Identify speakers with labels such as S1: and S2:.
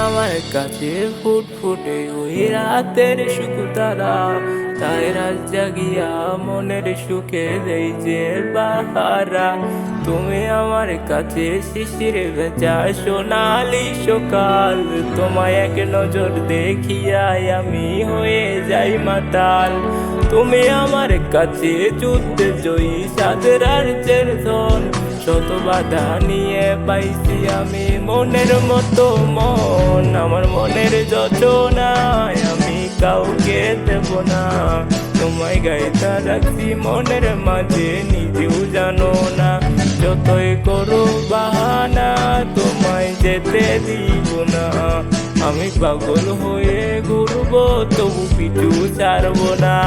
S1: আমার কাছে ফুটফুটে ওই রাতের সুখ তারা, তাই রাত জাগিয়া মনের সুখে দেই যে বাহারা। তুমি আমার কাছে শিশির ভেজা সোনালি সকাল, তোমায় এক নজর দেখিয়াই আমি হয়ে যাই মাতাল। তুমি আমার কাছে যুদ্ধে জয়ী সাদের আর্চের ধন, শত বাধা নিয়ে পাইছি আমি মনের মতো মন। আমার মনের যোজনায় আমি কাউকে দেব না, তোমায় গাইতা রাখছি মনের মাঝে নিজেও জানো না। যতই করো বাহানা তোমায় যেতে দিব না, আমি পাগল হয়ে ঘুরবো তবু পিছু ছাড়বো না।